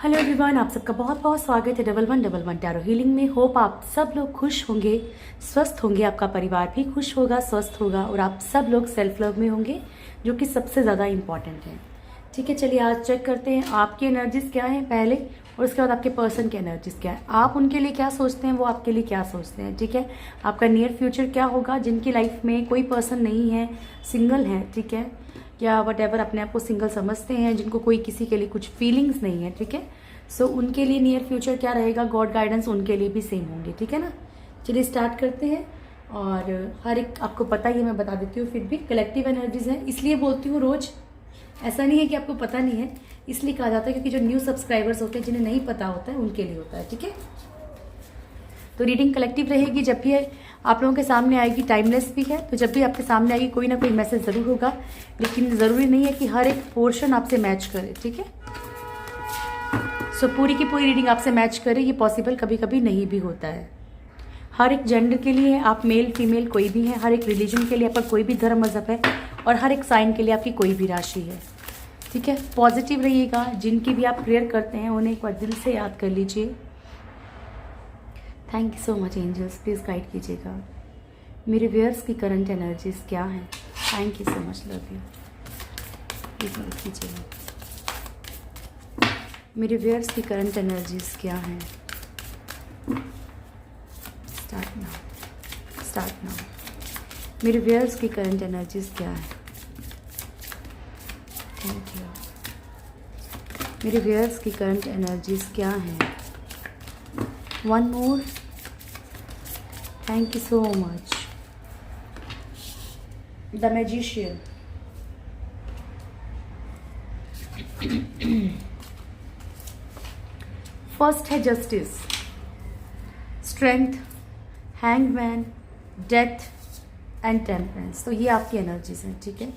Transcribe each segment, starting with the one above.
Hello everyone, आप सबका बहुत बहुत स्वागत है डबल वन टैरो हीलिंग में। होप आप सब लोग खुश होंगे, स्वस्थ होंगे, आपका परिवार भी खुश होगा, स्वस्थ होगा और आप सब लोग सेल्फ लव में होंगे, जो कि सबसे ज़्यादा इम्पॉर्टेंट है। ठीक है, चलिए आज चेक करते हैं आपकी एनर्जीज क्या है पहले, और उसके बाद आपके पर्सन की एनर्जीज क्या है। आप उनके लिए क्या सोचते हैं, वो आपके लिए क्या सोचते हैं। ठीक है, आपका नियर फ्यूचर क्या होगा। जिनकी लाइफ में कोई पर्सन नहीं है, सिंगल है, ठीक है, या वट एवर अपने आप को सिंगल समझते हैं, जिनको कोई किसी के लिए कुछ फीलिंग्स नहीं है, ठीक है, सो उनके लिए नियर फ्यूचर क्या रहेगा, गॉड गाइडेंस उनके लिए भी सेम होंगे। ठीक है ना, चलिए स्टार्ट करते हैं। और हर एक आपको पता ही है, मैं बता देती हूँ, फिर भी कलेक्टिव एनर्जीज है, इसलिए बोलती हूँ रोज। ऐसा नहीं है कि आपको पता नहीं है, इसलिए कहा जाता है क्योंकि जो न्यू सब्सक्राइबर्स होते हैं, जिन्हें नहीं पता होता है, उनके लिए होता है। ठीक है, तो रीडिंग कलेक्टिव रहेगी। जब भी आप लोगों के सामने आएगी, टाइमलेस भी है, तो जब भी आपके सामने आएगी कोई ना कोई मैसेज ज़रूर होगा, लेकिन ज़रूरी नहीं है कि हर एक पोर्शन आपसे मैच करे। ठीक है, सो पूरी की पूरी रीडिंग आपसे मैच करे, ये पॉसिबल कभी कभी नहीं भी होता है। हर एक जेंडर के लिए है, आप मेल फीमेल कोई भी है, हर एक रिलीजन के लिए आपका कोई भी धर्म मजहब है, और हर एक साइन के लिए आपकी कोई भी राशि है। ठीक है, पॉजिटिव रहिएगा। जिनकी भी आप प्रेयर करते हैं उन्हें एक बार दिल से याद कर लीजिए। Thank you so much angels, please guide कीजिएगा। मेरे व्यूअर्स की करंट एनर्जीज क्या हैं। Thank you so much, love you, please guide कीजिएगा। मेरे व्यूअर्स की करंट एनर्जीज क्या हैं। Start now. मेरे व्यूअर्स की करंट एनर्जीज क्या है। Thank you. मेरे व्यूअर्स की करंट एनर्जीज क्या हैं। One more. Thank you so much. The magician. First है justice, strength, hangman, death and temperance. तो ये आपकी एनर्जीज हैं। ठीक है,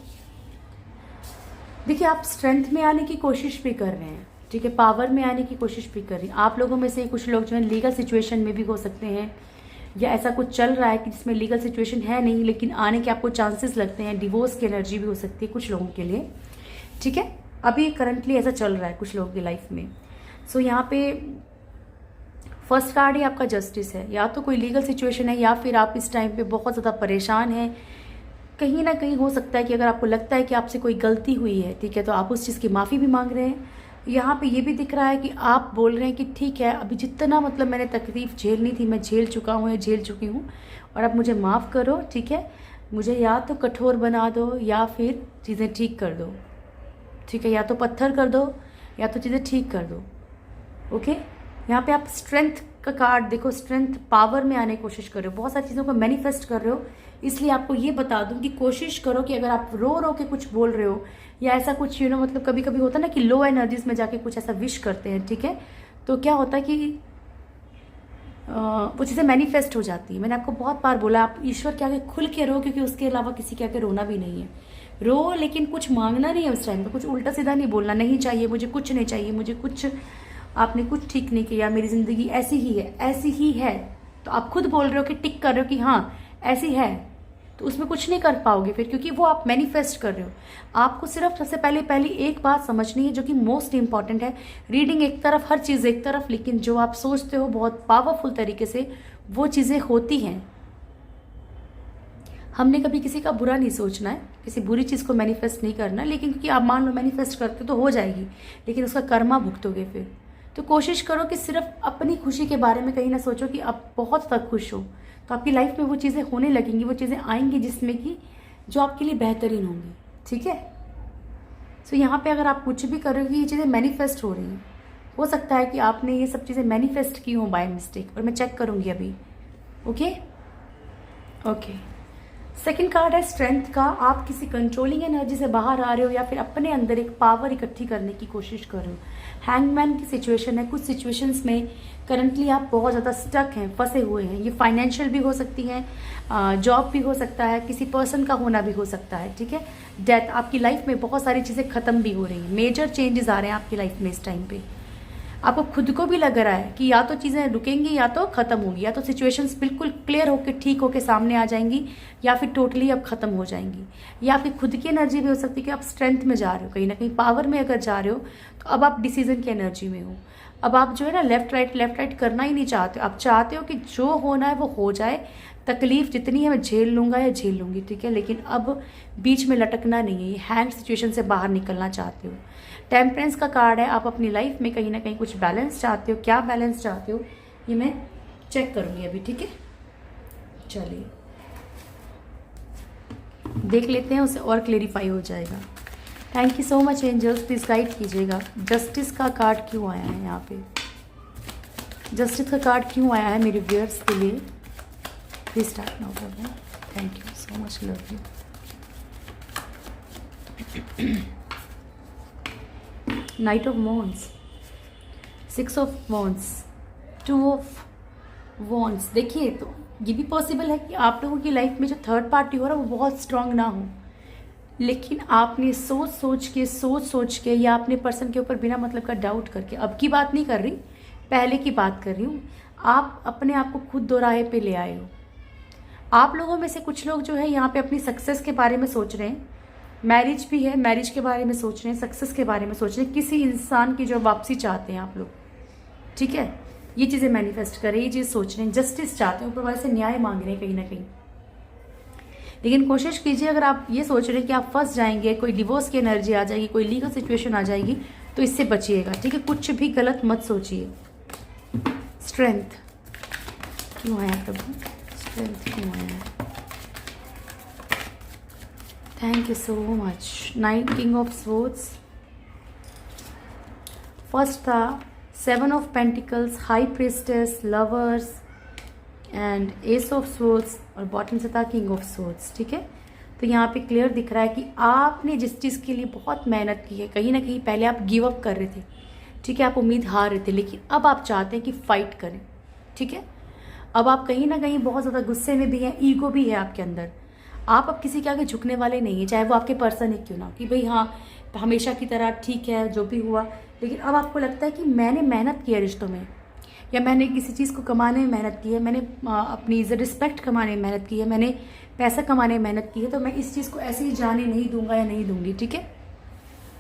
देखिए आप स्ट्रेंथ में आने की कोशिश भी कर रहे हैं, ठीक है, पावर में आने की कोशिश भी कर रही हैं। आप लोगों में से कुछ लोग जो है लीगल सिचुएशन में भी हो सकते हैं, या ऐसा कुछ चल रहा है कि जिसमें लीगल सिचुएशन है नहीं, लेकिन आने के आपको चांसेस लगते हैं। डिवोर्स की एनर्जी भी हो सकती है कुछ लोगों के लिए। ठीक है, अभी करंटली ऐसा चल रहा है कुछ लोगों की लाइफ में। सो यहाँ पे फर्स्ट कार्ड ही आपका जस्टिस है। या तो कोई लीगल सिचुएशन है, या फिर आप इस टाइम पे बहुत ज़्यादा परेशान हैं। कहीं ना कहीं हो सकता है कि अगर आपको लगता है कि आपसे कोई गलती हुई है, ठीक है, तो आप उस चीज़ की माफ़ी भी मांग रहे हैं। यहाँ पे ये भी दिख रहा है कि आप बोल रहे हैं कि ठीक है, अभी जितना मतलब मैंने तकलीफ झेलनी थी मैं झेल चुका हूँ या झेल चुकी हूँ, और अब मुझे माफ़ करो। ठीक है, मुझे या तो कठोर बना दो या फिर चीज़ें ठीक कर दो। ठीक है, या तो पत्थर कर दो या तो चीज़ें ठीक कर दो। ओके, यहाँ पे आप स्ट्रेंथ का कार्ड देखो, स्ट्रेंथ, पावर में आने की कोशिश कर रहे हो, बहुत सारी चीज़ों को मैनिफेस्ट कर रहे हो। इसलिए आपको ये बता दूं कि कोशिश करो कि अगर आप रो रो के कुछ बोल रहे हो या ऐसा कुछ मतलब कभी कभी होता है ना कि लो एनर्जीज में जाके कुछ ऐसा विश करते हैं, ठीक है, तो क्या होता है कि वो चीज़ें मैनिफेस्ट हो जाती है। मैंने आपको बहुत बार बोला, आप ईश्वर के आगे खुल के रो, क्योंकि उसके अलावा किसी के आगे रोना भी नहीं है। रो, लेकिन कुछ मांगना नहीं है उस टाइम पे, कुछ उल्टा सीधा नहीं बोलना, नहीं चाहिए मुझे, कुछ नहीं चाहिए मुझे, कुछ आपने कुछ ठीक नहीं किया, मेरी ज़िंदगी ऐसी ही है, ऐसी ही है। तो आप खुद बोल रहे हो कि टिक कर रहे हो कि हाँ ऐसी है, तो उसमें कुछ नहीं कर पाओगे फिर, क्योंकि वो आप मैनिफेस्ट कर रहे हो। आपको सिर्फ सबसे पहले एक बात समझनी है, जो कि मोस्ट इंपॉर्टेंट है। रीडिंग एक तरफ, हर चीज़ एक तरफ, लेकिन जो आप सोचते हो बहुत पावरफुल तरीके से वो चीज़ें होती हैं। हमने कभी किसी का बुरा नहीं सोचना है, किसी बुरी चीज़ को मैनिफेस्ट नहीं करना, लेकिन क्योंकि आप मान लो मैनिफेस्ट करते तो हो जाएगी, लेकिन उसका कर्मा भुगतोगे फिर। तो कोशिश करो कि सिर्फ अपनी खुशी के बारे में कहीं ना सोचो कि आप बहुत तक खुश हो, तो आपकी लाइफ में वो चीज़ें होने लगेंगी, वो चीज़ें आएंगी जिसमें कि जो आपके लिए बेहतरीन होंगी। ठीक है, सो यहाँ पे अगर आप कुछ भी करोगे, ये चीज़ें मैनिफेस्ट हो रही हैं। हो सकता है कि आपने ये सब चीज़ें मैनिफेस्ट की हो बाय मिस्टेक, और मैं चेक करूँगी अभी। ओके ओके, सेकंड कार्ड है स्ट्रेंथ का। आप किसी कंट्रोलिंग एनर्जी से बाहर आ रहे हो, या फिर अपने अंदर एक पावर इकट्ठी करने की कोशिश कर रहे हो। हैंगमैन की सिचुएशन है। कुछ सिचुएशंस में करंटली आप बहुत ज़्यादा स्टक हैं, फंसे हुए हैं। ये फाइनेंशियल भी हो सकती है, जॉब भी हो सकता है, किसी पर्सन का होना भी हो सकता है। ठीक है, डेथ, आपकी लाइफ में बहुत सारी चीज़ें ख़त्म भी हो रही हैं, मेजर चेंजेस आ रहे हैं आपकी लाइफ में इस टाइम पे। आपको खुद को भी लग रहा है कि या तो चीज़ें रुकेंगी या तो ख़त्म होंगी, या तो सिचुएशंस बिल्कुल क्लियर होकर ठीक होकर सामने आ जाएंगी, या फिर टोटली अब ख़त्म हो जाएंगी। या आपकी खुद की एनर्जी भी हो सकती है कि आप स्ट्रेंथ में जा रहे हो, कहीं ना कहीं पावर में अगर जा रहे हो तो अब आप डिसीजन की एनर्जी में हो। अब आप जो है ना लेफ्ट राइट करना ही नहीं चाहते हो, आप चाहते हो कि जो होना है वो हो जाए, तकलीफ जितनी है मैं झेल लूँगा या झेल लूँगी, ठीक है, लेकिन अब बीच में लटकना नहीं है, ये हैंग सिचुएशन से बाहर निकलना चाहते हो। टेम्परेंस का कार्ड है, आप अपनी लाइफ में कहीं ना कहीं कुछ बैलेंस चाहते हो। क्या बैलेंस चाहते हो ये मैं चेक करूँगी अभी, ठीक है। चलिए देख लेते हैं, उसे और क्लेरिफाई हो जाएगा। Thank you so much angels, please guide कीजिएगा। जस्टिस का कार्ड क्यों आया है यहाँ पे? जस्टिस का कार्ड क्यों आया है मेरे व्यूअर्स के लिए? Please start now for that. Thank you so much, love you. Night of wands, 6 of wands, 2 of wands. देखिए तो ये भी पॉसिबल है कि आप लोगों की लाइफ में जो थर्ड पार्टी हो रहा है वो बहुत स्ट्रांग ना हो, लेकिन आपने सोच सोच के या अपने पर्सन के ऊपर बिना मतलब का डाउट करके, अब की बात नहीं कर रही, पहले की बात कर रही हूँ, आप अपने आप को खुद दोराहे पे ले आए हो। आप लोगों में से कुछ लोग जो है यहाँ पे अपनी सक्सेस के बारे में सोच रहे हैं, मैरिज भी है, मैरिज के बारे में सोच रहे हैं, सक्सेस के बारे में सोच रहे हैं, किसी इंसान की जो वापसी चाहते हैं आप लोग, ठीक है, ये चीज़ें मैनिफेस्ट करें, ये चीज़ सोच रहे हैं, जस्टिस चाहते हैं, ऊपर वाले से न्याय मांग रहे हैं कहीं ना कहीं। लेकिन कोशिश कीजिए, अगर आप ये सोच रहे हैं कि आप फंस जाएंगे, कोई डिवोर्स की एनर्जी आ जाएगी, कोई लीगल सिचुएशन आ जाएगी, तो इससे बचिएगा, ठीक है, कुछ भी गलत मत सोचिए। स्ट्रेंथ क्यों आया प्रभु? स्ट्रेंथ क्यों आया है? Thank you so much. 9 king of swords, first था 7 of pentacles, high priestess, lovers and ace of swords, और बॉटम से था किंग ऑफ स्वॉर्ड्स, ठीक है। तो यहाँ पे क्लियर दिख रहा है कि आपने जिस चीज़ के लिए बहुत मेहनत की है, कहीं ना कहीं पहले आप गिव अप कर रहे थे, ठीक है, आप उम्मीद हार रहे थे, लेकिन अब आप चाहते हैं कि फाइट करें, ठीक है। अब आप कहीं ना कहीं बहुत ज़्यादा गुस्से में भी हैं, ईगो भी है आपके अंदर, आप अब किसी के आगे झुकने वाले नहीं हैं, चाहे वो आपके पर्सन है क्यों ना, कि भाई हाँ हमेशा की तरह ठीक है जो भी हुआ, लेकिन अब आपको लगता है कि मैंने मेहनत की है रिश्तों में, या मैंने किसी चीज़ को कमाने में मेहनत की है, मैंने अपनी इज्जत रिस्पेक्ट कमाने में मेहनत की है, मैंने पैसा कमाने में मेहनत की है, तो मैं इस चीज़ को ऐसे ही जाने नहीं दूंगा या नहीं दूंगी, ठीक है।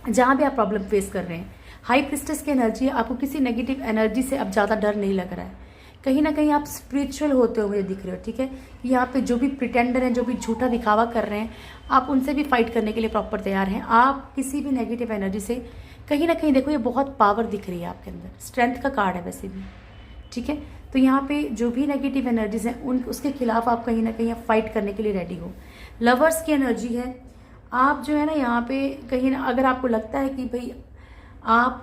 जहाँ भी आप प्रॉब्लम फेस कर रहे हैं, हाई प्रिस्टेस की एनर्जी है, आपको किसी नेगेटिव एनर्जी से अब ज़्यादा डर नहीं लग रहा है, कहीं ना कहीं आप स्पिरिचुअल होते हुए दिख रहे हो, ठीक है। यहाँ पे जो भी प्रिटेंडर हैं, जो भी झूठा दिखावा कर रहे हैं, आप उनसे भी फाइट करने के लिए प्रॉपर तैयार हैं। आप किसी भी नेगेटिव एनर्जी से कहीं ना कहीं, देखो ये बहुत पावर दिख रही है आपके अंदर, स्ट्रेंथ का कार्ड है वैसे भी, ठीक है। तो यहाँ पे जो भी नेगेटिव एनर्जीज हैं उसके खिलाफ आप कहीं ना कहीं फाइट करने के लिए रेडी हो। लवर्स की एनर्जी है, आप जो है ना यहाँ पे कहीं ना, अगर आपको लगता है कि भाई आप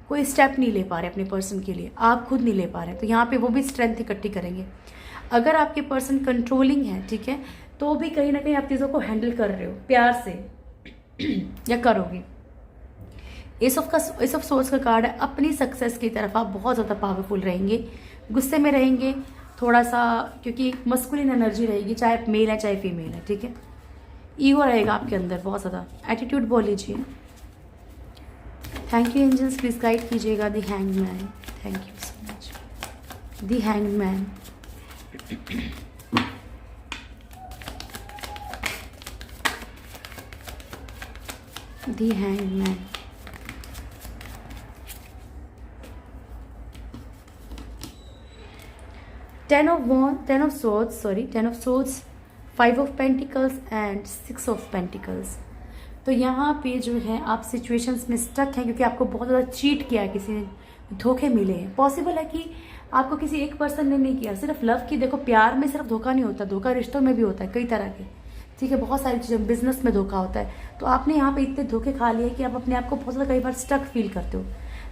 कोई स्टेप नहीं ले पा रहे अपने पर्सन के लिए, आप खुद नहीं ले पा रहे, तो यहाँ पे वो भी स्ट्रेंथ इकट्ठी करेंगे। अगर आपके पर्सन कंट्रोलिंग है, ठीक है, तो भी कहीं ना कहीं आप चीज़ों को हैंडल कर रहे हो प्यार से या करोगे। एस ऑफ सोर्स का कार्ड है, अपनी सक्सेस की तरफ आप बहुत ज़्यादा पावरफुल रहेंगे, गुस्से में रहेंगे थोड़ा सा, क्योंकि मस्कुलिन एनर्जी रहेगी, चाहे मेल है चाहे फीमेल है, ठीक है। ईगो रहेगा आपके अंदर बहुत ज़्यादा, एटीट्यूड बोल लीजिए। Thank you angels, please guide कीजिएगा। The hangman, thank you so much. The hangman, the hangman, ten of swords, 5 of pentacles and 6 of pentacles. तो यहाँ पे जो है आप सिचुएशंस में स्टक हैं, क्योंकि आपको बहुत ज़्यादा चीट किया है, किसी ने धोखे मिले हैं। पॉसिबल है कि आपको किसी एक पर्सन ने नहीं किया, सिर्फ लव की, देखो प्यार में सिर्फ धोखा नहीं होता, धोखा रिश्तों में भी होता है कई तरह के, ठीक है, बहुत सारी चीज़ें, बिजनेस में धोखा होता है। तो आपने यहाँ पे इतने धोखे खा लिए कि आप अपने आप को बहुत ज़्यादा कई बार स्टक फील करते हो,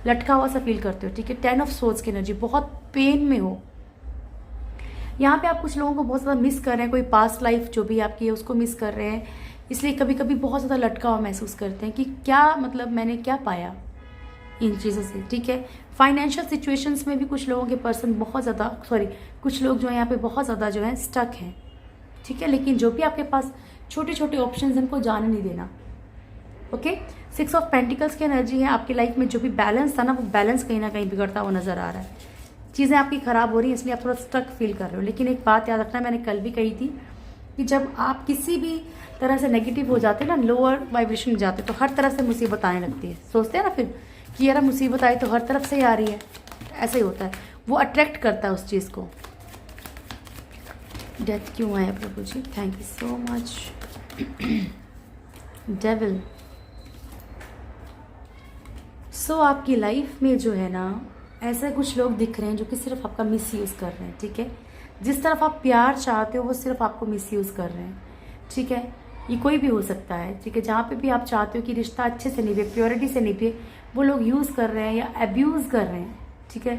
लटका हुआ सा फील करते हो, ठीक है। 10 ऑफ सोर्ड्स की एनर्जी, बहुत पेन में हो यहाँ पे, आप कुछ लोगों को बहुत ज़्यादा मिस कर रहे हैं, कोई पास्ट लाइफ जो भी आपकी है उसको मिस कर रहे हैं, इसलिए कभी कभी बहुत ज़्यादा लटका हुआ महसूस करते हैं कि क्या मतलब मैंने क्या पाया इन चीज़ों से, ठीक है। फाइनेंशियल सिचुएशंस में भी कुछ लोगों के पर्सन बहुत ज़्यादा, कुछ लोग जो है यहाँ पे बहुत ज़्यादा जो है स्टक हैं, ठीक है। लेकिन जो भी आपके पास छोटे छोटे ऑप्शन हैं, उनको जाने नहीं देना, ओके। 6 ऑफ पेंटिकल्स की एनर्जी है। आपकी लाइफ में जो भी बैलेंस था ना, वो बैलेंस कहीं ना कहीं बिगड़ता हुआ नजर आ रहा है। चीज़ें आपकी ख़राब हो रही हैं, इसलिए आप थोड़ा स्ट्रक फील कर रहे हो। लेकिन एक बात याद रखना, मैंने कल भी कही थी कि जब आप किसी भी तरह से नेगेटिव हो जाते हैं ना, लोअर वाइब्रेशन में जाते, तो हर तरह से मुसीबत आने लगती है। सोचते हैं ना फिर कि यार मुसीबत आई तो हर तरफ से ही आ रही है, ऐसा ही होता है, वो अट्रैक्ट करता है उस चीज़ को। डेथ क्यों आया प्रभु जी? Thank you so much. Devil. So आपकी लाइफ में जो है ना, ऐसे कुछ लोग दिख रहे हैं जो कि सिर्फ आपका मिसयूज़ कर रहे हैं, ठीक है। जिस तरफ आप प्यार चाहते हो वो सिर्फ आपको मिसयूज़ कर रहे हैं, ठीक है। ये कोई भी हो सकता है, ठीक है। जहाँ पे भी आप चाहते हो कि रिश्ता अच्छे से निभे, प्योरिटी से निभे, वो लोग यूज़ कर रहे हैं या अब्यूज़ कर रहे हैं, ठीक है।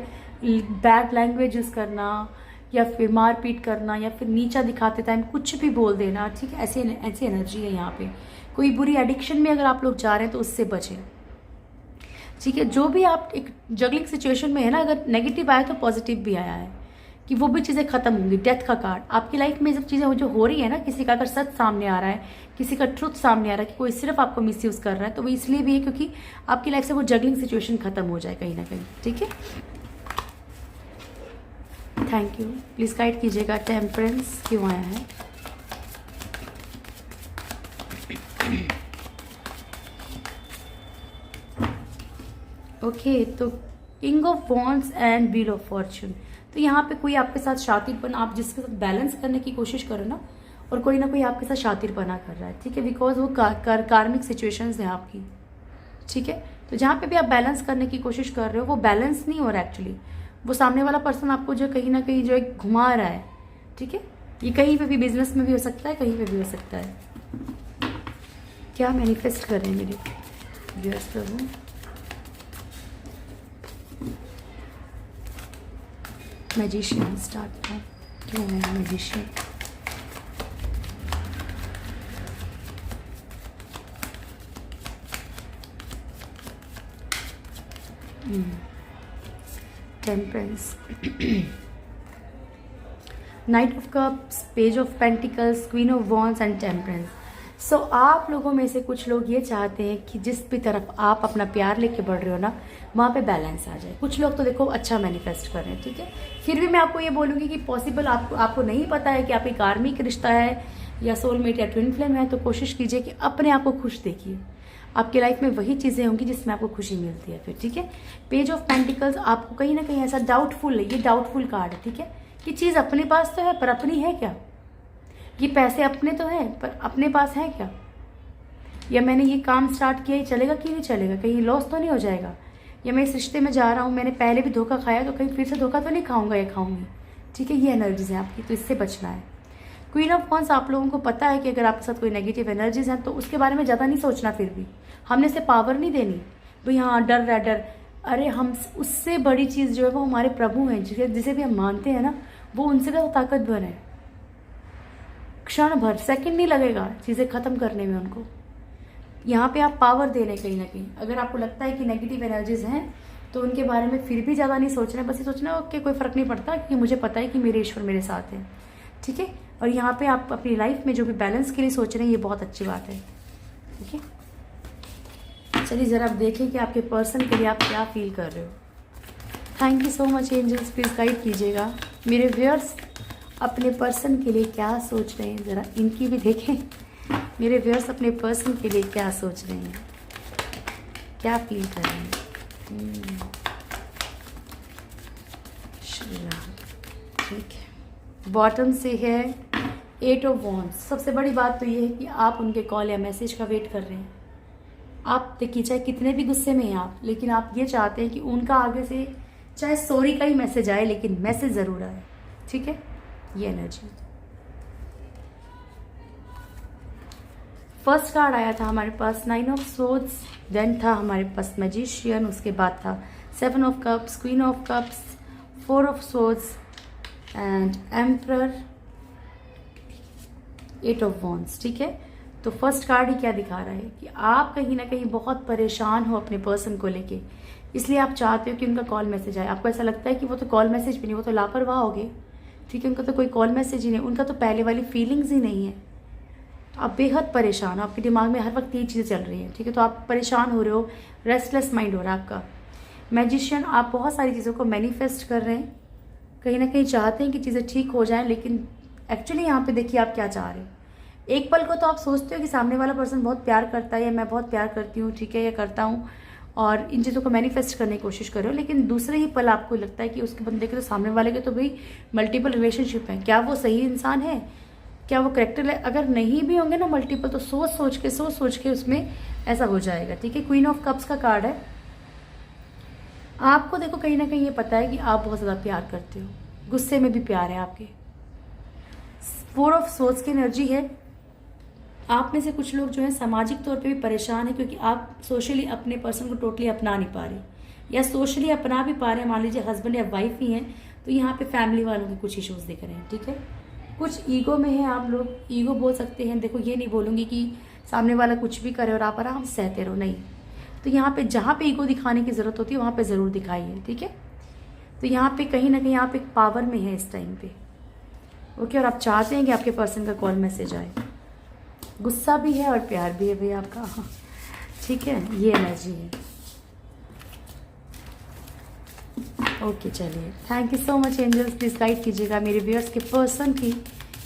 बैड लैंग्वेज यूज़ करना या फिर मारपीट करना या फिर नीचा दिखाते टाइम कुछ भी बोल देना, ठीक है। ऐसी एनर्जी है यहाँ पे। कोई बुरी एडिक्शन में अगर आप लोग जा रहे हैं तो उससे बचें, ठीक है। जो भी आप एक जगलिंग सिचुएशन में है ना, अगर नेगेटिव आया तो पॉजिटिव भी आया है कि वो भी चीज़ें खत्म होंगी। डेथ का कार्ड आपकी लाइफ में जब चीज़ें जो हो रही है ना, किसी का अगर सच सामने आ रहा है, किसी का ट्रुथ सामने आ रहा है कि कोई सिर्फ आपको मिसयूज़ कर रहा है, तो वो इसलिए भी है क्योंकि आपकी लाइफ से वो जगलिंग सिचुएशन खत्म हो जाए कहीं ना कहीं, ठीक है। Thank you. प्लीज़ गाइड कीजिएगा टेम्परेंस क्यों आया है। ओके तो king of wands and wheel of Fortune. तो यहाँ पे कोई आपके साथ शातिरपना, आप जिसके साथ बैलेंस करने की कोशिश करो ना, और कोई ना कोई आपके साथ शातिरपना कर रहा है, ठीक है। बिकॉज वो कार्मिक सिचुएशंस हैं आपकी, ठीक है। तो जहाँ पे भी आप बैलेंस करने की कोशिश कर रहे हो वो बैलेंस नहीं हो रहा एक्चुअली। वो सामने वाला पर्सन आपको जो कहीं ना कहीं जो एक घुमा रहा है, ठीक है। ये कहीं पे भी, बिजनेस में भी हो सकता है, कहीं पे भी हो सकता है। क्या मैनिफेस्ट कर रहे हैं मेरे व्यूअर्स प्रभु? मैजिशियन स्टार्ट है, क्यों है magician? Temperance, knight of cups, page of pentacles, queen of wands and temperance. So आप लोगों में से कुछ लोग ये चाहते हैं कि जिस भी तरफ आप अपना प्यार लेके बढ़ रहे हो ना, वहाँ पे बैलेंस आ जाए। कुछ लोग तो देखो अच्छा मैनिफेस्ट कर रहे हैं, ठीक है। फिर भी मैं आपको ये बोलूँगी कि पॉसिबल आपको नहीं पता है कि आपकी कार्मिक रिश्ता है या सोलमेट या ट्विन फ्लेम है, तो कोशिश कीजिए कि अपने आप को खुश देखिए। आपकी लाइफ में वही चीज़ें होंगी जिसमें आपको खुशी मिलती है फिर, ठीक है। पेज ऑफ पेंटिकल्स आपको कहीं ना कहीं ऐसा डाउटफुल है, ये डाउटफुल कार्ड है, ठीक है। कि चीज़ अपने पास तो है पर अपनी है क्या? ये पैसे अपने तो हैं पर अपने पास है क्या? या मैंने ये काम स्टार्ट किया, ये चलेगा कि नहीं चलेगा, कहीं लॉस तो नहीं हो जाएगा? या मैं इस रिश्ते में जा रहा हूँ, मैंने पहले भी धोखा खाया तो कहीं फिर से धोखा तो नहीं खाऊंगा या खाऊंगी, ठीक है। ये एनर्जीज हैं आपकी, तो इससे बचना है। क्वीन ऑफ वॉन्ड्स, आप लोगों को पता है कि अगर आपके साथ कोई नेगेटिव एनर्जीज हैं तो उसके बारे में ज़्यादा नहीं सोचना। फिर भी हमने इसे पावर नहीं देनी भाई, हाँ डर रहा डर। अरे हम उससे बड़ी चीज़ जो है वो हमारे प्रभु हैं, जिसे भी हम मानते हैं ना, वो उनसे ज़्यादा ताकतवर है। क्षण भर, सेकंड नहीं लगेगा चीज़ें ख़त्म करने में उनको। यहाँ पे आप पावर दे रहे हैं कहीं ना कहीं। अगर आपको लगता है कि नेगेटिव एनर्जीज हैं तो उनके बारे में फिर भी ज़्यादा नहीं सोचना है, बस ये सोचना है ओके कोई फ़र्क नहीं पड़ता क्योंकि मुझे पता है कि मेरे ईश्वर मेरे साथ है, ठीक है। और यहाँ पे आप अपनी लाइफ में जो भी बैलेंस के लिए सोच रहे हैं, ये बहुत अच्छी बात है, ठीक है। चलिए ज़रा आप देखें कि आपके पर्सन के लिए आप क्या फील कर रहे हो। Thank you so much angels, please guide कीजिएगा मेरे व्यूअर्स अपने पर्सन के लिए क्या सोच रहे हैं। ज़रा इनकी भी देखें, मेरे व्यूअर्स अपने पर्सन के लिए क्या सोच रहे हैं, क्या फील कर रहे हैं। ठीक है, बॉटम से है 8 ऑफ वॉन्ड्स। सबसे बड़ी बात तो ये है कि आप उनके कॉल या मैसेज का वेट कर रहे हैं। आप देखिए चाहे कितने भी गुस्से में हैं आप, लेकिन आप ये चाहते हैं कि उनका आगे से चाहे सॉरी का ही मैसेज आए, लेकिन मैसेज ज़रूर आए, ठीक है। ये एनर्जी। फर्स्ट कार्ड आया था हमारे पास 9 ऑफ सोर्ड्स, देन था हमारे पास मैजिशियन, उसके बाद था 7 of cups, queen of cups, 4 of swords and emperor, 8 of wands, ठीक है। तो फर्स्ट कार्ड ही क्या दिखा रहा है कि आप कहीं ना कहीं बहुत परेशान हो अपने पर्सन को लेके, इसलिए आप चाहते हो कि उनका कॉल मैसेज आए। आपको ऐसा लगता है कि वो तो कॉल मैसेज भी नहीं, वो तो लापरवाह हो गए, ठीक है। उनका तो कोई कॉल मैसेज ही नहीं, उनका तो पहले वाली फीलिंग्स ही नहीं है। आप बेहद परेशान हो, आपके दिमाग में हर वक्त ये चीज़ें चल रही हैं, ठीक है। तो आप परेशान हो रहे हो, रेस्टलेस माइंड हो रहा है आपका। मैजिशियन, आप बहुत सारी चीज़ों को मैनिफेस्ट कर रहे हैं, कहीं ना कहीं चाहते हैं कि चीज़ें ठीक हो जाएं, लेकिन एक्चुअली यहाँ पे देखिए आप क्या चाह रहे हैं। एक पल को तो आप सोचते हो कि सामने वाला पर्सन बहुत प्यार करता है या मैं बहुत प्यार करती हूँ, ठीक है, या करता हूँ, और इन चीज़ों को मैनिफेस्ट करने की कोशिश कर रहे हो, लेकिन दूसरे ही पल आपको लगता है कि उसके बंदे के तो सामने वाले के तो भाई मल्टीपल रिलेशनशिप हैं, क्या वो सही इंसान है, क्या वो करेक्टर है। अगर नहीं भी होंगे ना मल्टीपल, तो सोच सोच के उसमें ऐसा हो जाएगा, ठीक है। क्वीन ऑफ कप्स का कार्ड है। आपको देखो कहीं ना कहीं ये पता है कि आप बहुत ज़्यादा प्यार करते हो, गुस्से में भी प्यार है आपके। फोर ऑफ सोर्स की एनर्जी है। आप में से कुछ लोग जो है सामाजिक तौर पे भी परेशान है, क्योंकि आप सोशली अपने पर्सन को टोटली अपना नहीं पा रहे, या सोशली अपना भी पा रहे हैं, मान लीजिए हस्बैंड या वाइफ ही हैं, तो यहाँ पे फैमिली वालों के कुछ इश्यूज दिख रहे हैं, ठीक है। कुछ ईगो में है आप लोग, ईगो बोल सकते हैं। देखो ये नहीं बोलूँगी कि सामने वाला कुछ भी करे और आप आराम से सहते रहो, नहीं। तो यहाँ पे जहाँ पे ईगो दिखाने की ज़रूरत होती है वहाँ पे ज़रूर दिखाइए, ठीक है। तो यहाँ पे कहीं ना कहीं आप एक पावर में है इस टाइम पे, ओके। और आप चाहते हैं कि आपके पर्सन का कॉल मैसेज आए। गुस्सा भी है और प्यार भी है भैया आपका, ठीक है, ये एनर्जी है। ओके चलिए, thank you so much angels. Please guide कीजिएगा मेरे व्यूअर्स के पर्सन की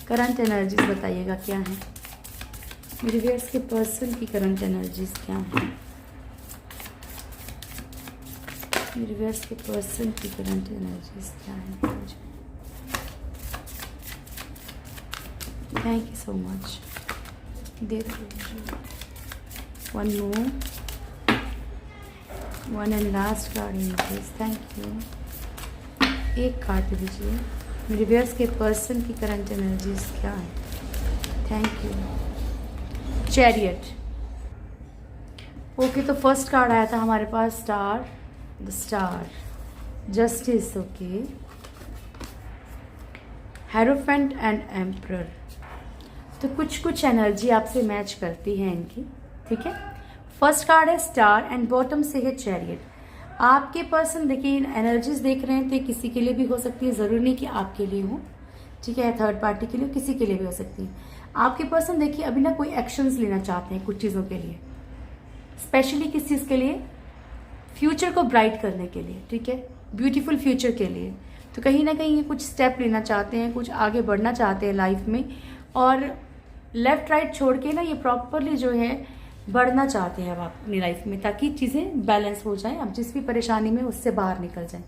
करंट एनर्जीज, बताइएगा क्या है मेरे व्यूअर्स के पर्सन की करंट एनर्जीज क्या है, मेरे व्यूअर्स के पर्सन की करंट एनर्जीज क्या है। Thank you so much. One more, one and last card in this, thank you. एक कार्ड दे दीजिए मेरे व्यूअर्स के पर्सन की करंट एनर्जीज क्या है, थैंक यू। Chariot, okay. तो फर्स्ट कार्ड आया था हमारे पास star, the star, justice, okay, hierophant and emperor. तो कुछ एनर्जी आपसे मैच करती है इनकी, ठीक है। फर्स्ट कार्ड है स्टार एंड बॉटम से है चैरियट। आपके पर्सन देखिए एनर्जीज देख रहे हैं, तो किसी के लिए भी हो सकती है, ज़रूरी नहीं कि आपके लिए हो, ठीक है, थर्ड पार्टी के लिए, किसी के लिए भी हो सकती है। आपके पर्सन देखिए अभी ना कोई एक्शंस लेना चाहते हैं कुछ चीज़ों के लिए, स्पेशली किस चीज़ के लिए, फ्यूचर को ब्राइट करने के लिए, ठीक है, ब्यूटीफुल फ्यूचर के लिए। तो कहीं ना कहीं ये कुछ स्टेप लेना चाहते हैं, कुछ आगे बढ़ना चाहते हैं लाइफ में, और लेफ्ट राइट छोड़ के ना ये प्रॉपरली जो है बढ़ना चाहते हैं अब आप अपनी लाइफ में, ताकि चीज़ें बैलेंस हो जाएं, अब जिस भी परेशानी में उससे बाहर निकल जाएं।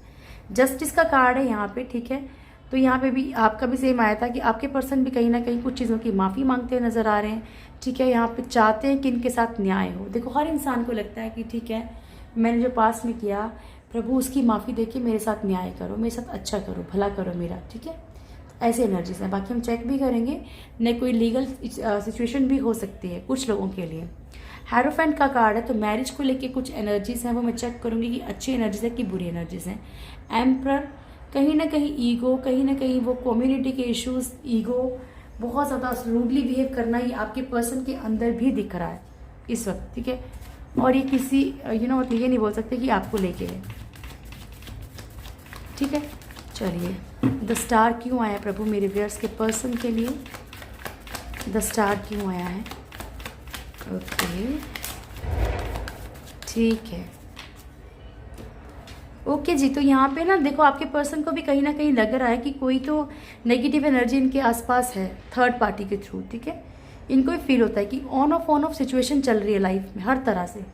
जस्टिस का कार्ड है यहाँ पे, ठीक है। तो यहाँ पे भी आपका भी सेम आया था कि आपके पर्सन भी कहीं ना कहीं कुछ चीज़ों की माफ़ी मांगते हुए नज़र आ रहे हैं, ठीक है। यहाँ पे चाहते हैं कि इनके साथ न्याय हो। देखो हर इंसान को लगता है कि ठीक है, मैंने जो पास में किया प्रभु उसकी माफ़ी दे के मेरे साथ न्याय करो, मेरे साथ अच्छा करो, भला करो मेरा, ठीक है। ऐसे एनर्जीज हैं। बाकी हम चेक भी करेंगे, न कोई लीगल सिचुएशन भी हो सकती है कुछ लोगों के लिए। हेरोफेंट का कार्ड है, तो मैरिज को लेके कुछ एनर्जीज हैं, वो मैं चेक करूंगी कि अच्छी एनर्जीज है कि बुरी एनर्जीज हैं। एम्परर, कहीं ना कहीं ईगो, कहीं ना कहीं वो कम्युनिटी के इश्यूज, ईगो, बहुत ज़्यादा रूडली बिहेव करना, ये आपके पर्सन के अंदर भी दिख रहा है इस वक्त, ठीक है। और ये किसी मतलब ये नहीं बोल सकते कि आपको लेके है, ठीक है। चलिए, द स्टार क्यों आया प्रभु मेरे व्यूअर्स के पर्सन के लिए, द स्टार क्यों आया है, ओके, ठीक है, ओके जी। तो यहाँ पे ना देखो आपके पर्सन को भी कहीं ना कहीं लग रहा है कि कोई तो नेगेटिव एनर्जी इनके आसपास है थर्ड पार्टी के थ्रू, ठीक है। इनको भी फील होता है कि ऑन ऑफ सिचुएशन चल रही है लाइफ में, हर तरह से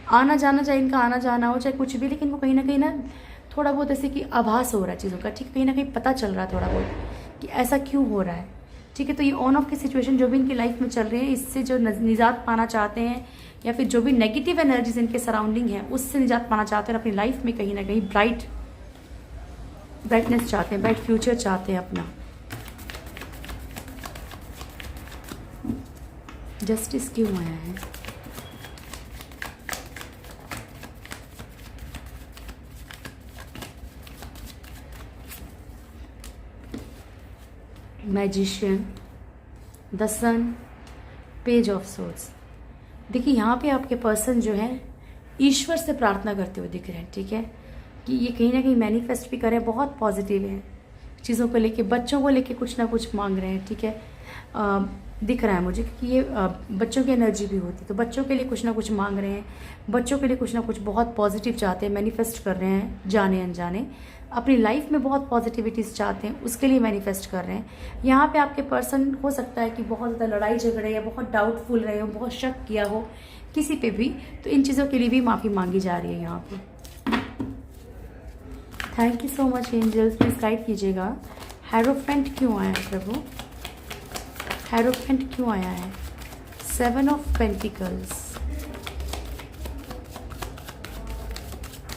आना जाना, चाहे इनका आना जाना हो चाहे कुछ भी, लेकिन वो कहीं ना थोड़ा बहुत ऐसे कि आभास हो रहा है चीज़ों का, ठीक है, कहीं ना कहीं पता चल रहा है थोड़ा बहुत कि ऐसा क्यों हो रहा है, ठीक है। तो ये ऑन ऑफ की सिचुएशन जो भी इनकी लाइफ में चल रही है, इससे जो निजात पाना चाहते हैं, या फिर जो भी नेगेटिव एनर्जीज इनके सराउंडिंग है उससे निजात पाना चाहते हैं, अपनी लाइफ में कहीं ना कहीं ब्राइटनेस चाहते हैं, ब्राइट फ्यूचर चाहते हैं अपना। जस्टिस क्यों आया है, magician, the sun, page of swords. देखिए यहाँ पे आपके पर्सन जो है ईश्वर से प्रार्थना करते हुए दिख रहे हैं, ठीक है, कि ये कहीं ना कहीं मैनिफेस्ट भी करें, बहुत पॉजिटिव है चीज़ों को लेके, बच्चों को लेके कुछ ना कुछ मांग रहे हैं, ठीक है। दिख रहा है मुझे, क्योंकि ये बच्चों की एनर्जी भी होती है। तो बच्चों के लिए कुछ ना कुछ मांग रहे हैं, बच्चों के लिए कुछ ना कुछ बहुत पॉजिटिव चाहते हैं, मैनिफेस्ट कर रहे हैं जाने अनजाने, अपनी लाइफ में बहुत पॉजिटिविटीज़ चाहते हैं, उसके लिए मैनिफेस्ट कर रहे हैं। यहाँ पे आपके पर्सन हो सकता है कि बहुत ज़्यादा लड़ाई झगड़े या बहुत डाउटफुल रहे हो, बहुत शक किया हो किसी पे भी, तो इन चीज़ों के लिए भी माफ़ी मांगी जा रही है यहाँ पे। Thank you so much angels, please guide कीजिएगा हेरोफेंट क्यों आया है प्रभु, हेरोफेंट क्यों आया है। 7 of pentacles,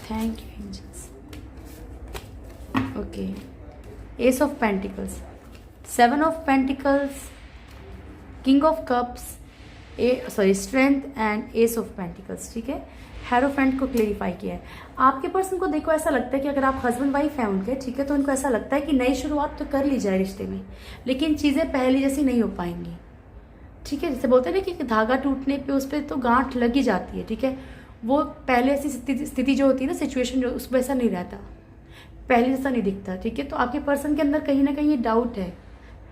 thank you angels. Okay, ace of pentacles, 7 of pentacles, king of cups, strength and ace of pentacles. ठीक है, हेरोफेंट को क्लेरिफाई किया है। आपके पर्सन को देखो ऐसा लगता है कि अगर आप हस्बैंड वाइफ हैं उनके, ठीक है, तो उनको ऐसा लगता है कि नई शुरुआत तो कर ली जाए रिश्ते में, लेकिन चीज़ें पहले जैसी नहीं हो पाएंगी। ठीक है, जैसे बोलते हैं ना कि धागा टूटने पे उस पर तो गांठ लगी जाती है। ठीक है, वो पहले ऐसी स्थिति जो होती है ना, सिचुएशन जो, उसमें ऐसा नहीं रहता, पहले जैसा नहीं दिखता। ठीक है, तो आपके पर्सन के अंदर कहीं ना कहीं ये डाउट है,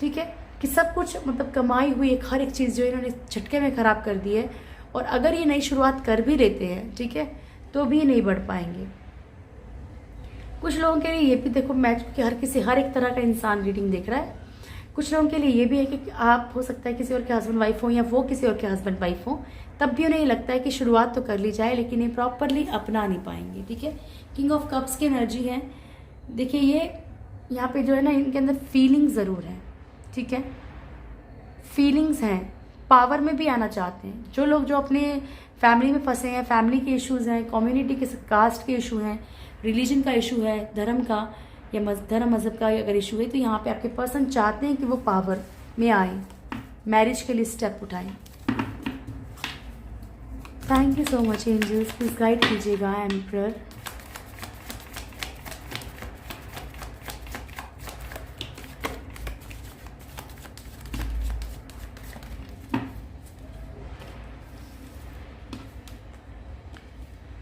ठीक है, कि सब कुछ मतलब कमाई हुई हर एक चीज़ जो इन्होंने झटके में ख़राब कर दी है, और अगर ये नई शुरुआत कर भी लेते हैं, ठीक है, तो भी नहीं बढ़ पाएंगे। कुछ लोगों के लिए ये भी देखो, मैच कि हर एक तरह का इंसान रीडिंग देख रहा है। कुछ लोगों के लिए ये भी है कि आप हो सकता है किसी और के हस्बैंड वाइफ हो, या वो किसी और के हस्बैंड वाइफ हो, तब भी उन्हें लगता है कि शुरुआत तो कर ली जाए, लेकिन ये प्रॉपरली अपना नहीं पाएंगे। ठीक है, किंग ऑफ कप्स की एनर्जी है। देखिए, ये यहाँ पे जो है ना, इनके अंदर फीलिंग ज़रूर है। ठीक है, फीलिंग्स हैं, पावर में भी आना चाहते हैं। जो लोग जो अपने फैमिली में फंसे हैं, फैमिली के इश्यूज़ हैं, कम्युनिटी के कास्ट के इशू हैं, रिलीजन का इशू है, धर्म का या धर्म मज़हब का अगर इशू है, तो यहाँ पे आपके पर्सन चाहते हैं कि वो पावर में आए, मैरिज के लिए स्टेप उठाएं। Thank you so much angels, please guide कीजिएगा emperor.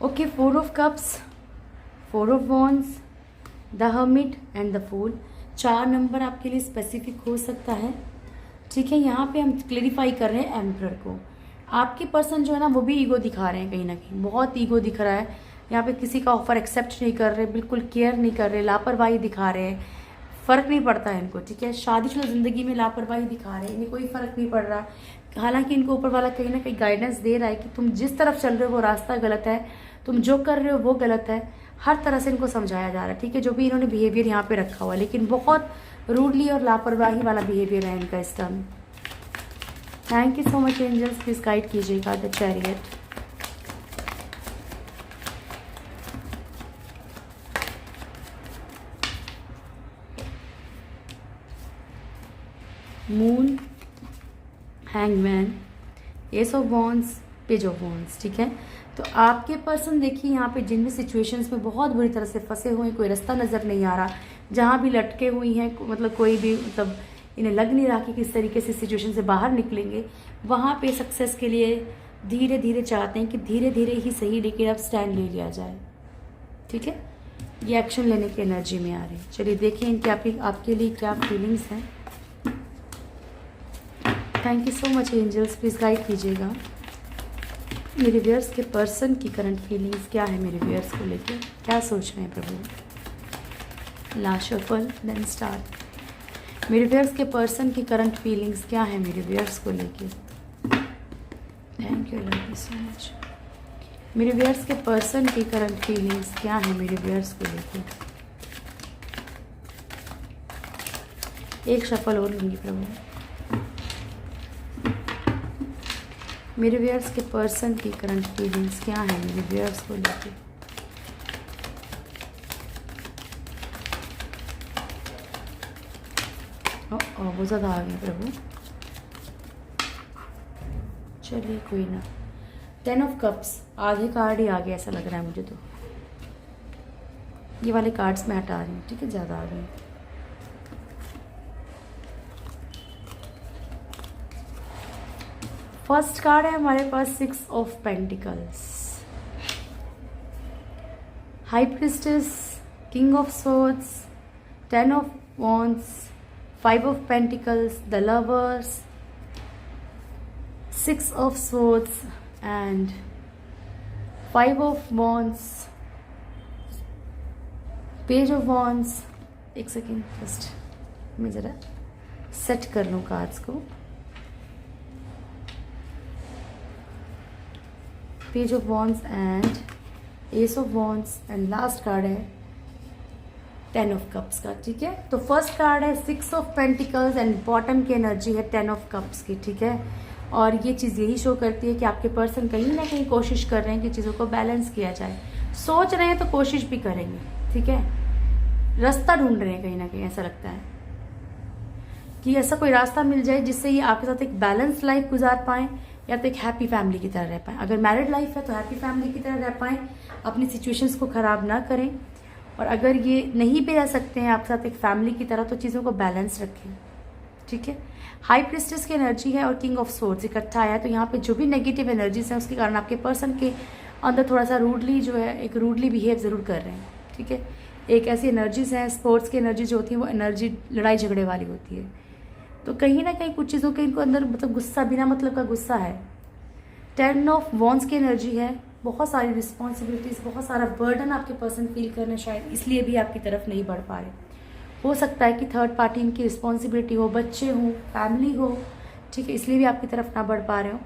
Okay, 4 of cups, 4 of wands, the hermit and the fool. 4 number आपके लिए स्पेसिफिक हो सकता है। ठीक है, यहाँ पे हम क्लेरिफाई कर रहे हैं एम्परर को। आपके पर्सन जो है ना, वो भी ईगो दिखा रहे हैं, कहीं ना कहीं बहुत ईगो दिख रहा है। यहाँ पे किसी का ऑफर एक्सेप्ट नहीं कर रहे, बिल्कुल केयर नहीं कर रहे, लापरवाही दिखा रहे हैं, फ़र्क नहीं पड़ता है इनको। ठीक है, शादीशुदा ज़िंदगी में लापरवाही दिखा रहे हैं, इन्हें कोई फ़र्क नहीं पड़ रहा। हालांकि इनको ऊपर वाला कहीं ना कहीं गाइडेंस दे रहा है कि तुम जिस तरफ चल रहे हो वो रास्ता गलत है, तुम जो कर रहे हो वो गलत है। हर तरह से इनको समझाया जा रहा है। ठीक है, जो भी इन्होंने बिहेवियर यहाँ पे रखा हुआ है, लेकिन बहुत रूडली और लापरवाही वाला बिहेवियर है इनका इस time. Thank you so much angels, please guide कीजिएगा the chariot. Moon, hangman, ace of wands, page of wands. ठीक है, तो आपके पर्सन देखिए यहाँ पे जिन भी सिचुएशंस में बहुत बुरी तरह से फंसे हुए हैं, कोई रास्ता नज़र नहीं आ रहा, जहाँ भी लटके हुई हैं, मतलब कोई भी मतलब इन्हें लग नहीं रहा कि किस तरीके से सिचुएशन से बाहर निकलेंगे, वहाँ पे सक्सेस के लिए धीरे धीरे चाहते हैं कि धीरे धीरे ही सही, लेकिन अब स्टैंड ले लिया जाए। ठीक है, ये एक्शन लेने की एनर्जी में आ रही है। चलिए देखिए इनके आपके लिए क्या फीलिंग्स हैं। Thank you so much angels, please guide कीजिएगा मेरे व्यूअर्स के पर्सन की करंट फीलिंग्स क्या है, मेरे व्यूअर्स को लेके क्या सोच रहे हैं प्रभु। Last shuffle then start. मेरे व्यूअर्स के पर्सन की करंट फीलिंग्स क्या है मेरे व्यूअर्स को लेके। Thank you love you so much. मेरे व्यूअर्स के पर्सन की करंट फीलिंग्स क्या है मेरे व्यूअर्स को लेके। एक शफल और लूँगी प्रभु। मेरे व्यूअर्स के पर्सन की करंट फीलिंग्स क्या है मेरे व्यूअर्स को लेके। बहुत ज़्यादा आ गए प्रभु। चलिए कोई ना। 10 ऑफ कप्स, आधे कार्ड ही आ गए ऐसा लग रहा है मुझे तो। ये वाले कार्ड्स मैं हटा रही हूँ, ठीक है, ज़्यादा आ गए। फर्स्ट कार्ड है हमारे पास 6 of pentacles, high priestess, king of swords, 10 of wands, 5 of pentacles, the lovers, 6 of swords and 5 of wands, page of wands. एक सेकेंड, जस्ट मैं ज़रा सेट कर लूँ कार्ड्स को। Page of wands and ace of wands and last card है 10 of cups का, ठीक है। तो फर्स्ट कार्ड है 6 ऑफ पेंटिकल्स एंड बॉटम की एनर्जी है 10 ऑफ कप्स की, ठीक है। और ये चीज़ यही शो करती है कि आपके पर्सन कहीं ना कहीं कोशिश कर रहे हैं कि चीज़ों को बैलेंस किया जाए, सोच रहे हैं तो कोशिश भी करेंगे, ठीक है। रास्ता ढूंढ रहे हैं कहीं ना कहीं, ऐसा लगता है कि ऐसा कोई रास्ता मिल जाए जिससे ये आपके साथ एक बैलेंस लाइफ गुजार पाएं या तो एक हैप्पी फैमिली की तरह रह पाएं। अगर मैरिड लाइफ है तो हैप्पी फैमिली की तरह रह पाएं, अपनी सिचुएशंस को ख़राब ना करें। और अगर ये नहीं भी रह सकते हैं आपके साथ एक फैमिली की तरह तो चीज़ों को बैलेंस रखें, ठीक है। हाई प्रिस्टेस की एनर्जी है और किंग ऑफ सोर्ड्स इकट्ठा आया है। तो यहाँ पे जो भी नेगेटिव एनर्जीज हैं उसके कारण आपके पर्सन के अंदर थोड़ा सा रूडली जो है एक रूडली बिहेव ज़रूर कर रहे हैं, ठीक है। एक ऐसी एनर्जीज हैं, स्पोर्ट्स की एनर्जी जो होती है वो एनर्जी लड़ाई झगड़े वाली होती है। तो कहीं ना कहीं कुछ चीज़ों के इनको अंदर मतलब गुस्सा, बिना मतलब का गुस्सा है। 10 ऑफ वॉन्ड्स की एनर्जी है, बहुत सारी रिस्पॉन्सिबिलिटीज़, बहुत सारा बर्डन आपके पर्सन फील करने, शायद इसलिए भी आपकी तरफ नहीं बढ़ पा रहे। हो सकता है कि थर्ड पार्टी इनकी रिस्पॉन्सिबिलिटी हो, बच्चे हों, फैमिली हो, ठीक है, इसलिए भी आपकी तरफ ना बढ़ पा रहे हो।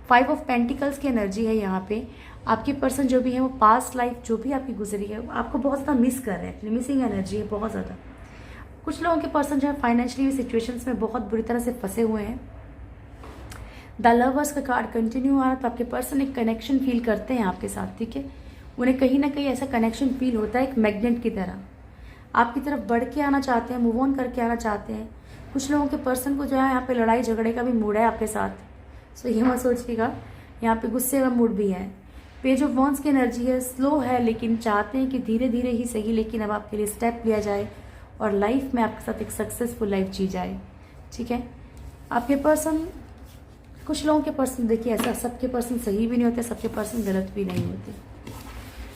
5 ऑफ पेंटिकल्स की एनर्जी है यहाँ पे। आपके पर्सन जो भी है वो पास्ट लाइफ जो भी आपकी गुजरी है आपको बहुत ज़्यादा मिस कर रहे हैं, मिसिंग एनर्जी है बहुत ज़्यादा। कुछ लोगों के पर्सन जो है फाइनेंशियली सिचुएशंस में बहुत बुरी तरह से फंसे हुए हैं। द लवर्स का कार्ड कंटिन्यू आ रहा है, तो आपके पर्सन एक कनेक्शन फील करते हैं आपके साथ, ठीक है। उन्हें कहीं ना कहीं ऐसा कनेक्शन फील होता है एक मैग्नेट की तरह, आपकी तरफ बढ़ के आना चाहते हैं, मूव ऑन करके आना चाहते हैं। कुछ लोगों के पर्सन को जो है यहाँ पे लड़ाई झगड़े का भी मूड है आपके साथ, सो ये मत सोचिएगा, यहाँ पे गुस्से का मूड भी है। पेज ऑफ वॉन्ड्स की एनर्जी है, स्लो है लेकिन चाहते हैं कि धीरे धीरे ही सही लेकिन अब आपके लिए स्टेप लिया जाए और लाइफ में आपके साथ एक सक्सेसफुल लाइफ जी जाए, ठीक है। आपके पर्सन, कुछ लोगों के पर्सन देखिए ऐसा, सबके पर्सन सही भी नहीं होते, सबके पर्सन गलत भी नहीं होते।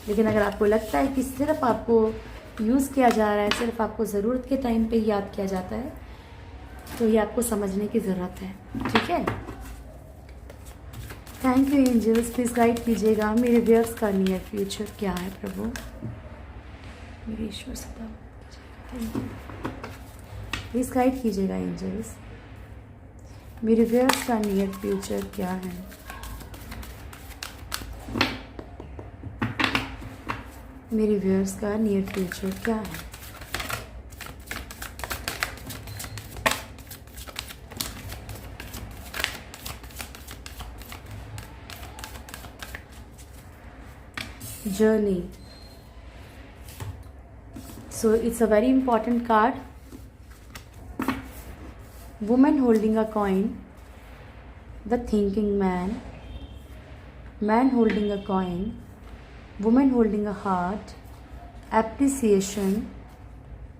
लेकिन अगर आपको लगता है कि सिर्फ आपको यूज़ किया जा रहा है, सिर्फ आपको ज़रूरत के टाइम पे ही याद किया जाता है, तो ये आपको समझने की ज़रूरत है, ठीक है। Thank you angels, please guide कीजिएगा मेरे व्यूअर्स का नियर फ्यूचर क्या है प्रभु, मेरे ईश्वर सदा। थैंक यू, प्लीज़ गाइड कीजिएगा एंजल्स, मेरे व्यूअर्स का नियर फ्यूचर क्या है। मेरे व्यूअर्स का नियर फ्यूचर क्या है। Journey. So it's a very important card. Woman holding a coin, the thinking man, man holding a coin, woman holding a heart, appreciation,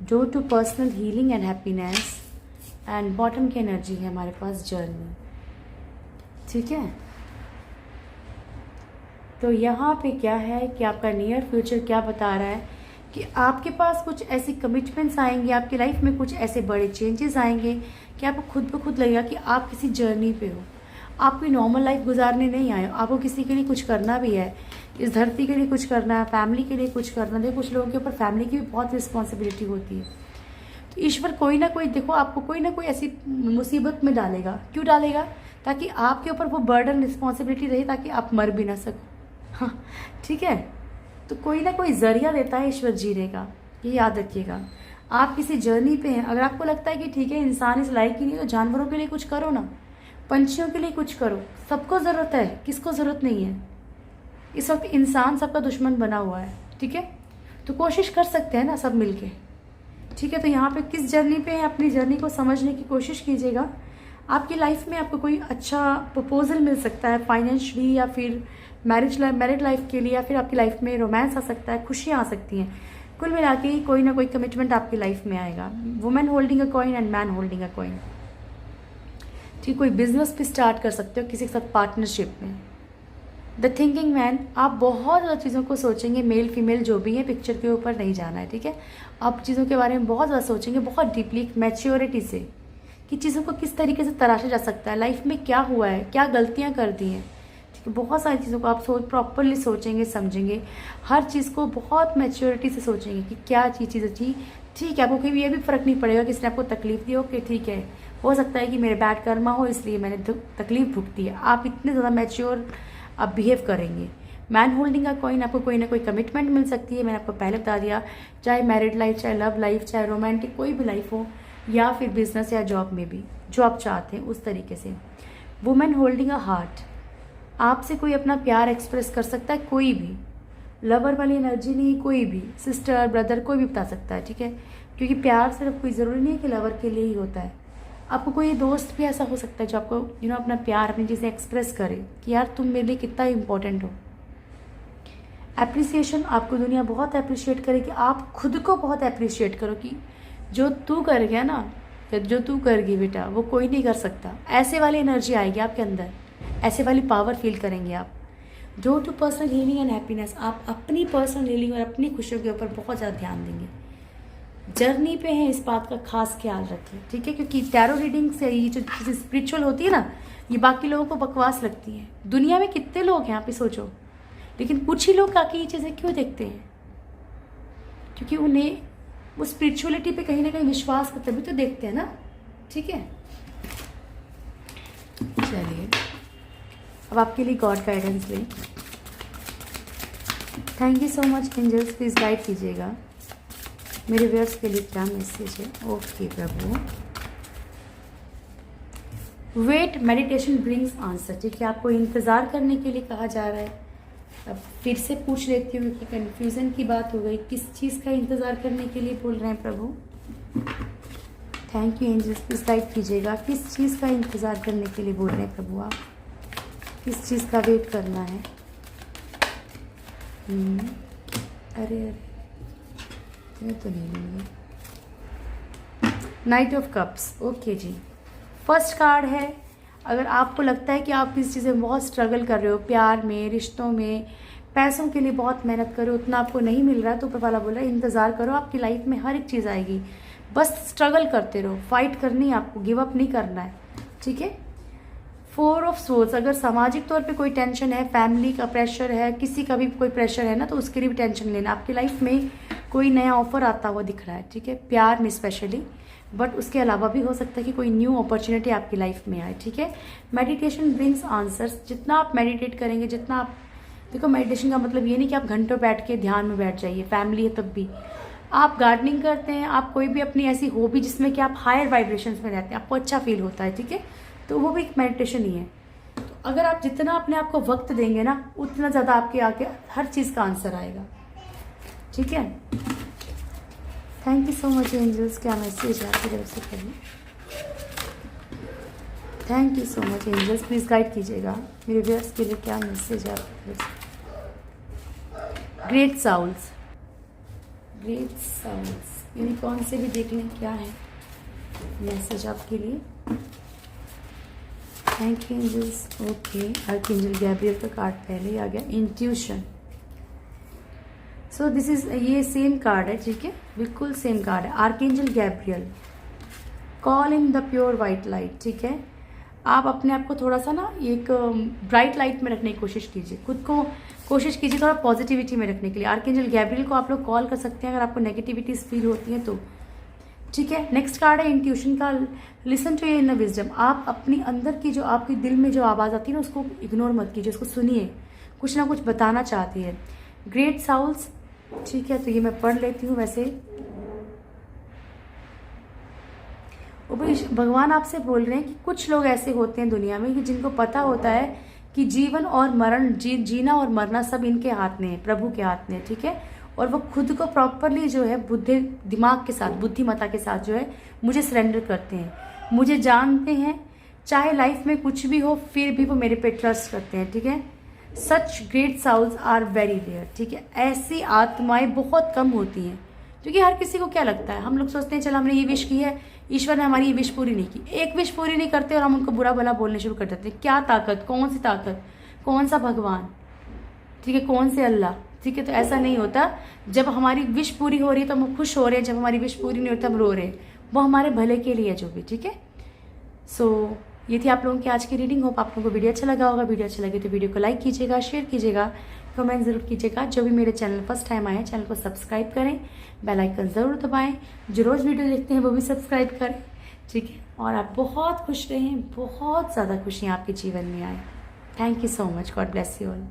door to personal healing and happiness, and bottom की energy है हमारे पास journey, ठीक है। तो यहाँ पे क्या है कि आपका नियर फ्यूचर क्या बता रहा है कि आपके पास कुछ ऐसी कमिटमेंट्स आएंगी, आपकी लाइफ में कुछ ऐसे बड़े चेंजेस आएंगे कि आपको खुद ब खुद लगेगा कि आप किसी जर्नी पे हो, आप कोई नॉर्मल लाइफ गुजारने नहीं आए हो, आपको किसी के लिए कुछ करना भी है, इस धरती के लिए कुछ करना है, फैमिली के लिए कुछ करना है। कुछ लोगों के ऊपर फैमिली की भी बहुत रिस्पॉन्सिबिलिटी होती है, तो ईश्वर कोई ना कोई, देखो आपको कोई ना कोई ऐसी मुसीबत में डालेगा। क्यों डालेगा? ताकि आपके ऊपर वो बर्डन रिस्पॉन्सिबिलिटी रहे, ताकि आप मर भी ना सको, हाँ ठीक है। तो कोई ना कोई जरिया देता है ईश्वर जीने का, ये याद रखिएगा। आप किसी जर्नी पे हैं, अगर आपको लगता है कि ठीक है इंसान इस लायक ही नहीं, तो जानवरों के लिए कुछ करो ना, पंछियों के लिए कुछ करो, सबको ज़रूरत है, किसको ज़रूरत नहीं है। इस वक्त इंसान सबका दुश्मन बना हुआ है, ठीक है, तो कोशिश कर सकते हैं ना सब मिलके, ठीक है। तो यहाँ पे किस जर्नी पे है, अपनी जर्नी को समझने की कोशिश कीजिएगा। आपकी लाइफ में आपको कोई अच्छा प्रपोजल मिल सकता है, फाइनेंशियली या फिर मैरिड लाइफ के लिए, या फिर आपकी लाइफ में रोमांस आ सकता है, खुशियाँ आ सकती हैं। कुल मिला के कोई ना कोई कमिटमेंट आपकी लाइफ में आएगा। Women holding a coin and man holding a coin, ठीक। कोई बिजनेस भी स्टार्ट कर सकते हो किसी के साथ पार्टनरशिप में। द थिंकिंग मैन, आप बहुत ज़्यादा चीज़ों को सोचेंगे, मेल फीमेल जो भी है, पिक्चर के ऊपर नहीं जाना है, ठीक है। आप चीज़ों के बारे में बहुत ज़्यादा सोचेंगे, बहुत डीपली, एक मैच्योरिटी से, कि चीज़ों को किस तरीके से तराशा जा सकता है, लाइफ में क्या हुआ है, क्या गलतियाँ कर दी हैं। ठीक है, बहुत सारी चीज़ों को आप प्रॉपरली सोचेंगे, समझेंगे, हर चीज़ को बहुत मैच्योरिटी से सोचेंगे कि क्या चीज़ अच्छी। ठीक है, आपको कहीं ये भी फ़र्क नहीं पड़ेगा कि इसने आपको तकलीफ दी हो कि ठीक है, हो सकता है कि मेरे बैड कर्मा हो इसलिए मैंने तकलीफ भुगती है। आप इतने ज़्यादा मैच्योर आप बिहेव करेंगे। मैन होल्डिंग का कॉइन, आपको कोई ना कोई कमिटमेंट मिल सकती है। मैंने आपको पहले बता दिया, चाहे मैरिड लाइफ, चाहे लव लाइफ, चाहे रोमांटिक कोई भी लाइफ हो, या फिर बिजनेस या जॉब में भी जो आप चाहते हैं उस तरीके से। वुमेन होल्डिंग अ हार्ट, आपसे कोई अपना प्यार एक्सप्रेस कर सकता है, कोई भी लवर वाली एनर्जी नहीं, कोई भी सिस्टर ब्रदर कोई भी बता सकता है। ठीक है, क्योंकि प्यार सिर्फ कोई ज़रूरी नहीं है कि लवर के लिए ही होता है। आपको कोई दोस्त भी ऐसा हो सकता है जो आपको अपना प्यार अपनी चीज़ें एक्सप्रेस करे कि यार तुम मेरे लिए कितना इंपॉर्टेंट हो। एप्रिसिएशन, आपको दुनिया बहुत अप्रिशिएट करेगी, आप खुद को बहुत अप्रिशिएट करो कि जो तू कर गया ना, जो तू कर गई बेटा वो कोई नहीं कर सकता। ऐसे वाली एनर्जी आएगी आपके अंदर, ऐसे वाली पावर फील करेंगे आप। जो to personal healing and happiness, आप अपनी पर्सनल हीलिंग और अपनी खुशियों के ऊपर बहुत ज़्यादा ध्यान देंगे। जर्नी पे हैं, इस बात का खास ख्याल रखें। ठीक है, क्योंकि टैरो रीडिंग से ये जो चीज़ें स्पिरिचुअल होती है ना, ये बाकी लोगों को बकवास लगती है। दुनिया में कितने लोग हैं आप ही सोचो, लेकिन कुछ ही लोग आके ये चीज़ें क्यों देखते हैं? क्योंकि उन्हें वो स्पिरिचुअलिटी पे कहीं ना कहीं विश्वास करते, तभी तो देखते हैं ना। ठीक है, चलिए अब आपके लिए गॉड गाइडेंस लें। Thank you so much angels, please guide कीजिएगा मेरे व्यूअर्स के लिए क्या मैसेज है। ओके प्रभु, वेट मेडिटेशन ब्रिंग्स आंसर। ठीक है, आपको इंतज़ार करने के लिए कहा जा रहा है। अब फिर से पूछ लेती हूँ कि कन्फ्यूज़न की बात हो गई, किस चीज़ का इंतज़ार करने के लिए बोल रहे हैं प्रभु? Thank you angels, please guide कीजिएगा किस चीज़ का इंतज़ार करने के लिए बोल रहे हैं प्रभु? आप किस चीज़ का वेट करना है? अरे मैं तो नहीं लूँगी। नाइट ऑफ कप्स, ओके जी, फर्स्ट कार्ड है। अगर आपको लगता है कि आप किसी चीज़ में बहुत स्ट्रगल कर रहे हो, प्यार में, रिश्तों में, पैसों के लिए बहुत मेहनत करो, उतना आपको नहीं मिल रहा है, तो ऊपर वाला बोल रहा है इंतज़ार करो, आपकी लाइफ में हर एक चीज़ आएगी। बस स्ट्रगल करते रहो, फाइट करनी है आपको, गिव अप नहीं करना है। ठीक है, 4 ऑफ सोर्स, अगर सामाजिक तौर पे कोई टेंशन है, फैमिली का प्रेशर है, किसी का भी कोई प्रेशर है ना, तो उसके लिए भी टेंशन लेना। आपकी लाइफ में कोई नया ऑफर आता हुआ दिख रहा है। ठीक है, प्यार में स्पेशली, बट उसके अलावा भी हो सकता है कि कोई न्यू अपॉर्चुनिटी आपकी लाइफ में आए। ठीक है, मेडिटेशन ब्रिंग्स आंसर्स। जितना आप मेडिटेट करेंगे, जितना आप देखो, मेडिटेशन का मतलब ये नहीं कि आप घंटों बैठ के ध्यान में बैठ जाइए, फैमिली है तब भी। आप गार्डनिंग करते हैं, आप कोई भी अपनी ऐसी हॉबी जिसमें कि आप हायर वाइब्रेशंस में रहते हैं, आपको अच्छा फील होता है। ठीक है, तो वो भी एक मेडिटेशन ही है। तो अगर आप जितना अपने आप को वक्त देंगे ना, उतना ज़्यादा आपके आगे हर चीज़ का आंसर आएगा। ठीक है, thank you so much angels, क्या मैसेज है आपकी तरफ से करिए। Thank you so much angels, please guide कीजिएगा मेरे व्यूअर्स के लिए क्या मैसेज है आपकी तरफ से। Great souls, great souls, unicorn से भी देख लें क्या है मैसेज आपके लिए। Thank you angels. Okay, archangel Gabriel का कार्ड पहले ही आ गया, इंट्यूशन। सो दिस इज, ये सेम कार्ड है। ठीक है, बिल्कुल सेम कार्ड है, archangel Gabriel, call in the pure white light. ठीक है, आप अपने आप को थोड़ा सा ना एक ब्राइट लाइट में रखने की कोशिश कीजिए, खुद को कोशिश कीजिए थोड़ा पॉजिटिविटी में रखने के लिए। आर्कएंजल गैब्रियल को आप लोग कॉल कर सकते हैं अगर आपको नेगेटिविटीज फील होती हैं तो। ठीक है, नेक्स्ट कार्ड है इंट्यूशन का, listen to your inner wisdom. आप अपनी अंदर की जो आपके दिल में जो आवाज़ आती है ना, उसको इग्नोर मत कीजिए, उसको सुनिए, कुछ ना कुछ बताना चाहती है। ग्रेट साउल्स, ठीक है, तो ये मैं पढ़ लेती हूँ। वैसे भगवान आपसे बोल रहे हैं कि कुछ लोग ऐसे होते हैं दुनिया में कि जिनको पता होता है कि जीवन और मरण, जीना और मरना सब इनके हाथ में है, प्रभु के हाथ में है। ठीक है, और वो खुद को प्रॉपरली जो है दिमाग के साथ, बुद्धिमत्ता के साथ जो है मुझे सरेंडर करते हैं, मुझे जानते हैं, चाहे लाइफ में कुछ भी हो फिर भी वो मेरे पे ट्रस्ट करते हैं। ठीक है, such great souls are very rare. ठीक है, ऐसी आत्माएं बहुत कम होती हैं, क्योंकि हर किसी को क्या लगता है, हम लोग सोचते हैं चल हमने ये विश की है, ईश्वर ने हमारी ये विश पूरी नहीं की। एक विश पूरी नहीं करते और हम उनको बुरा भला बोलने शुरू कर देते हैं। क्या ताकत, कौन सी ताकत, कौन सा भगवान, ठीक है, कौन से अल्लाह। ठीक है, तो ऐसा नहीं होता। जब हमारी विश पूरी हो रही है तो हम खुश हो रहे हैं, जब हमारी विश पूरी नहीं होती हम रो रहे हैं, वो हमारे भले के लिए जो भी। ठीक है, सो ये थी आप लोगों की आज की रीडिंग। होप आप लोगों को वीडियो अच्छा लगा होगा। वीडियो अच्छा लगे तो वीडियो को लाइक कीजिएगा, शेयर कीजिएगा, कमेंट ज़रूर कीजिएगा। जो भी मेरे चैनल फर्स्ट टाइम आए हैं चैनल को सब्सक्राइब करें, बेल आइकन ज़रूर दबाएं। जो रोज़ वीडियो देखते हैं वो भी सब्सक्राइब करें, ठीक है। और आप बहुत खुश रहें, बहुत ज़्यादा खुशियाँ आपके जीवन में आए। Thank you so much. God bless you all.